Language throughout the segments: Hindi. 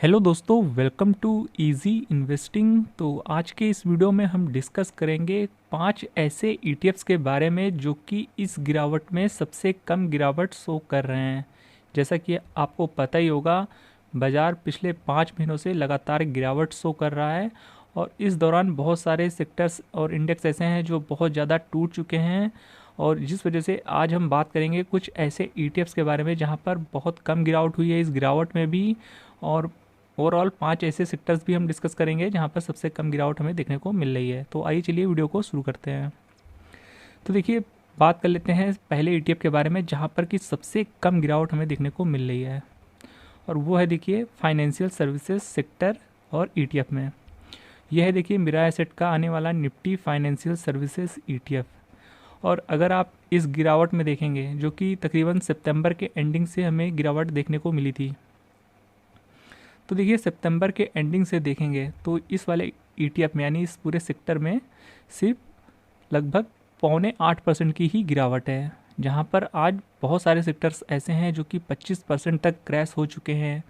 हेलो दोस्तों, वेलकम टू इजी इन्वेस्टिंग। तो आज के इस वीडियो में हम डिस्कस करेंगे 5 ऐसे ईटीएफ्स के बारे में जो कि इस गिरावट में सबसे कम गिरावट शो कर रहे हैं। जैसा कि आपको पता ही होगा, बाज़ार पिछले 5 महीनों से लगातार गिरावट शो कर रहा है और इस दौरान बहुत सारे सेक्टर्स और इंडेक्स ऐसे हैं जो बहुत ज़्यादा टूट चुके हैं। और जिस वजह से आज हम बात करेंगे कुछ ऐसे ईटीएफ्स के बारे में जहां पर बहुत कम गिरावट हुई है इस गिरावट में भी। और ओवरऑल 5 ऐसे सेक्टर्स भी हम डिस्कस करेंगे जहां पर सबसे कम गिरावट हमें देखने को मिल रही है। तो आइए चलिए वीडियो को शुरू करते हैं। तो देखिए, बात कर लेते हैं पहले ईटीएफ के बारे में जहां पर कि सबसे कम गिरावट हमें देखने को मिल रही है, और वो है देखिए फाइनेंशियल सर्विसेज सेक्टर और ईटीएफ में। यह है देखिए मिरा एसेट का आने वाला निफ्टी फाइनेंशियल सर्विसेज ईटीएफ। और अगर आप इस गिरावट में देखेंगे जो कि तकरीबन सितंबर के एंडिंग से हमें गिरावट देखने को मिली थी, तो देखिए सितंबर के एंडिंग से देखेंगे तो इस वाले ईटीएफ में यानी इस पूरे सेक्टर में सिर्फ लगभग 0.8% की ही गिरावट है, जहां पर आज बहुत सारे सेक्टर्स ऐसे हैं जो कि 25% तक क्रैश हो चुके हैं।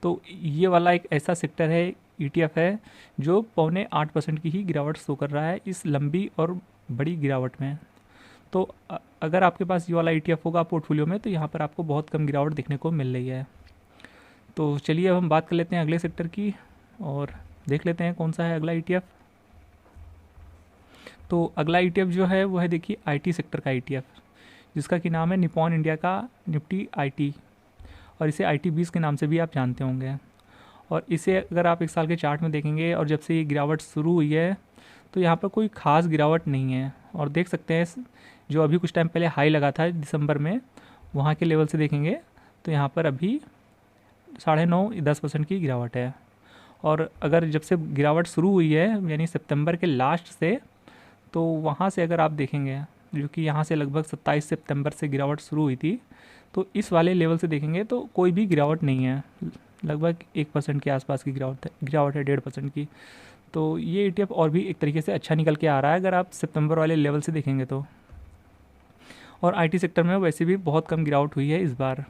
तो ये वाला एक ऐसा सेक्टर है, ईटीएफ है, जो 0.8% की ही गिरावट शो कर रहा है इस लंबी और बड़ी गिरावट में। तो अगर आपके पास ये वाला ईटीएफ होगा पोर्टफोलियो में तो यहाँ पर आपको बहुत कम गिरावट देखने को मिल रही है। तो चलिए अब हम बात कर लेते हैं अगले सेक्टर की और देख लेते हैं कौन सा है अगला ईटीएफ। तो अगला ईटीएफ जो है वो है देखिए आईटी सेक्टर का ईटीएफ, जिसका कि नाम है निपॉन इंडिया का निफ्टी आईटी, और इसे आईटी 20 के नाम से भी आप जानते होंगे। और इसे अगर आप एक साल के चार्ट में देखेंगे और जब से ये गिरावट शुरू हुई है तो यहाँ पर कोई ख़ास गिरावट नहीं है। और देख सकते हैं जो अभी कुछ टाइम पहले हाई लगा था दिसंबर में, वहाँ के लेवल से देखेंगे तो यहाँ पर अभी 9.5-10% की गिरावट है। और अगर जब से गिरावट शुरू हुई है यानी सितंबर के लास्ट से, तो वहाँ से अगर आप देखेंगे जो कि यहाँ से लगभग 27 सितंबर से गिरावट शुरू हुई थी, तो इस वाले लेवल से देखेंगे तो कोई भी गिरावट नहीं है। लगभग 1% के आसपास की गिरावट है 1.5% की। तो ये ईटीएफ और भी एक तरीके से अच्छा निकल के आ रहा है अगर आप सितंबर वाले लेवल से देखेंगे तो। और आईटी सेक्टर में वैसे भी बहुत कम गिरावट हुई है इस बार,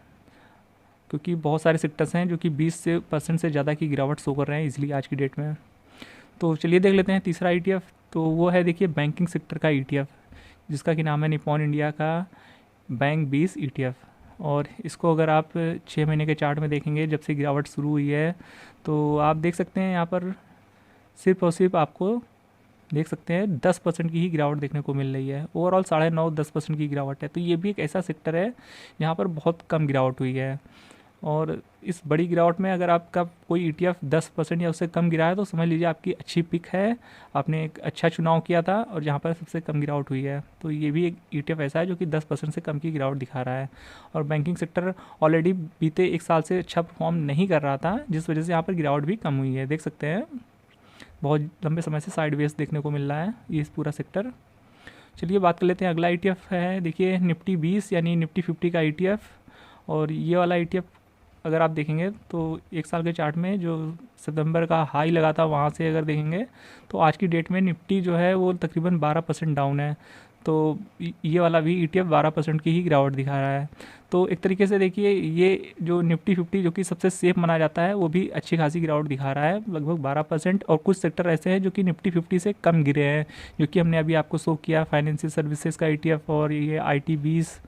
क्योंकि बहुत सारे सेक्टर्स हैं जो कि 20% से ज़्यादा की गिरावट शो कर रहे हैं इजीली आज की डेट में। तो चलिए देख लेते हैं तीसरा ईटीएफ। तो वो है देखिए बैंकिंग सेक्टर का ईटीएफ, जिसका कि नाम है निपॉन इंडिया का बैंक 20 ईटीएफ। और इसको अगर आप 6 महीने के चार्ट में देखेंगे जब से गिरावट शुरू हुई है, तो आप देख सकते हैं यहाँ पर सिर्फ और सिर्फ आपको देख सकते हैं 10% की ही गिरावट देखने को मिल रही है। ओवरऑल 9.5-10% की गिरावट है। तो ये भी एक ऐसा सेक्टर है जहाँ पर बहुत कम गिरावट हुई है। और इस बड़ी गिरावट में अगर आपका कोई ईटीएफ 10% या उससे कम गिरा है तो समझ लीजिए आपकी अच्छी पिक है, आपने एक अच्छा चुनाव किया था और जहाँ पर सबसे कम गिरावट हुई है। तो ये भी एक ईटीएफ ऐसा है जो कि 10% से कम की गिरावट दिखा रहा है। और बैंकिंग सेक्टर ऑलरेडी बीते एक साल से अच्छा परफॉर्म नहीं कर रहा था, जिस वजह से यहाँ पर गिरावट भी कम हुई है। देख सकते हैं बहुत लंबे समय से साइडवेज देखने को मिल रहा है ये इस पूरा सेक्टर। चलिए बात कर लेते हैं अगला ईटीएफ है देखिए निफ्टी 20 यानी निफ्टी 50 का ईटीएफ। और ये वाला ईटीएफ अगर आप देखेंगे तो एक साल के चार्ट में जो सितंबर का हाई लगा था वहाँ से अगर देखेंगे तो आज की डेट में निफ्टी जो है वो तकरीबन 12% डाउन है। तो ये वाला भी ईटीएफ 12% की ही गिरावट दिखा रहा है। तो एक तरीके से देखिए ये जो निफ्टी 50 जो कि सबसे सेफ माना जाता है वो भी अच्छी खासी गिरावट दिखा रहा है लगभग 12%। और कुछ सेक्टर ऐसे हैं जो कि निफ्टी 50 से कम गिरे हैं, जो कि हमने अभी आपको शो किया फाइनेंशियल सर्विसेज का ईटीएफ और ये आईटी 20,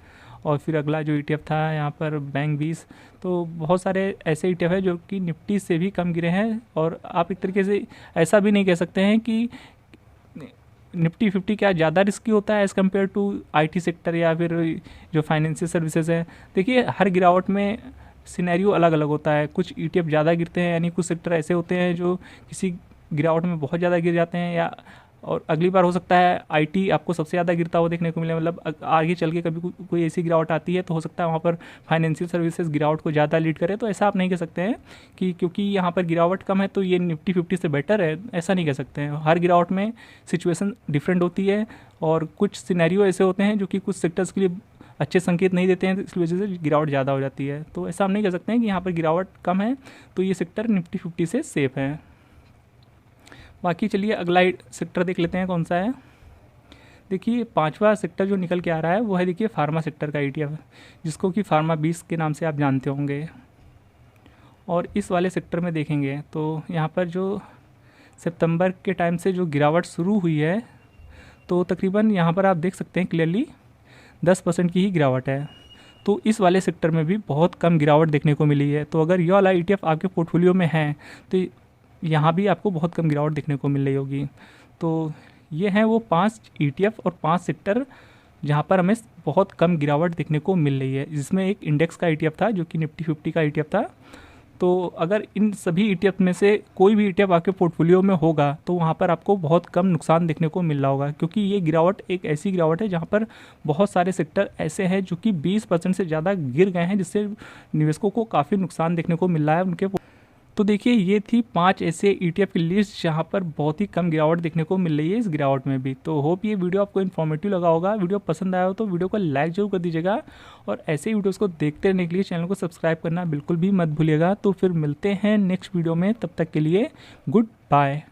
और फिर अगला जो ईटीएफ था यहाँ पर बैंक 20। तो बहुत सारे ऐसे ईटीएफ है जो कि निफ्टी से भी कम गिरे हैं। और आप एक तरीके से ऐसा भी नहीं कह सकते हैं कि निफ्टी 50 क्या ज़्यादा रिस्की होता है as compare to IT sector या फिर जो फाइनेंशियल सर्विसेज है। देखिए हर गिरावट में सिनेरियो अलग अलग होता है, कुछ ईटीएफ ज़्यादा गिरते हैं यानी कुछ सेक्टर ऐसे होते हैं जो किसी गिरावट में बहुत ज़्यादा गिर जाते हैं, या और अगली बार हो सकता है आईटी आपको सबसे ज़्यादा गिरता हुआ देखने को मिले। मतलब आगे चल के कभी कोई ऐसी गिरावट आती है तो हो सकता है वहाँ पर फाइनेंशियल सर्विसेज गिरावट को ज़्यादा लीड करे। तो ऐसा आप नहीं कह सकते हैं कि क्योंकि यहाँ पर गिरावट कम है तो ये निफ्टी 50 से बेटर है, ऐसा नहीं कह सकते हैं। हर गिरावट में सिचुएशन डिफरेंट होती है और कुछ सिनेरियो ऐसे होते हैं जो कि कुछ सेक्टर्स के लिए अच्छे संकेत नहीं देते हैं, तो इस वजह से गिरावट ज़्यादा हो जाती है। तो ऐसा हम नहीं कह सकते हैं कि यहाँ पर गिरावट कम है तो ये सेक्टर निफ्टी 50 से सेफ़ है। बाकी चलिए अगला सेक्टर देख लेते हैं कौन सा है। देखिए पांचवा सेक्टर जो निकल के आ रहा है वो है देखिए फार्मा सेक्टर का ईटीएफ, जिसको कि फार्मा 20 के नाम से आप जानते होंगे। और इस वाले सेक्टर में देखेंगे तो यहाँ पर जो सितंबर के टाइम से जो गिरावट शुरू हुई है, तो तकरीबन यहाँ पर आप देख सकते हैं क्लियरली 10% की ही गिरावट है। तो इस वाले सेक्टर में भी बहुत कम गिरावट देखने को मिली है। तो अगर ये वाला ETF आपके पोर्टफोलियो में है तो यहाँ भी आपको बहुत कम गिरावट देखने को मिल रही होगी। तो ये हैं वो 5 ETF और 5 सेक्टर जहाँ पर हमें बहुत कम गिरावट देखने को मिल रही है, जिसमें एक इंडेक्स का ETF था जो कि निफ्टी 50 का ETF था। तो अगर इन सभी ETF में से कोई भी ETF आपके पोर्टफोलियो में होगा तो वहाँ पर आपको बहुत कम नुकसान देखने को मिल रहा होगा, क्योंकि ये गिरावट एक ऐसी गिरावट है जहाँ पर बहुत सारे सेक्टर ऐसे हैं जो कि 20% से ज़्यादा गिर गए हैं, जिससे निवेशकों को काफ़ी नुकसान देखने को मिल रहा है उनके। तो देखिए ये थी 5 ऐसे ETF की लिस्ट जहाँ पर बहुत ही कम गिरावट देखने को मिल रही है इस गिरावट में भी। तो होप ये वीडियो आपको इन्फॉर्मेटिव लगा होगा। वीडियो पसंद आया हो तो वीडियो को लाइक जरूर कर दीजिएगा, और ऐसे ही वीडियोस को देखते रहने के लिए चैनल को सब्सक्राइब करना बिल्कुल भी मत भूलिएगा। तो फिर मिलते हैं नेक्स्ट वीडियो में, तब तक के लिए गुड बाय।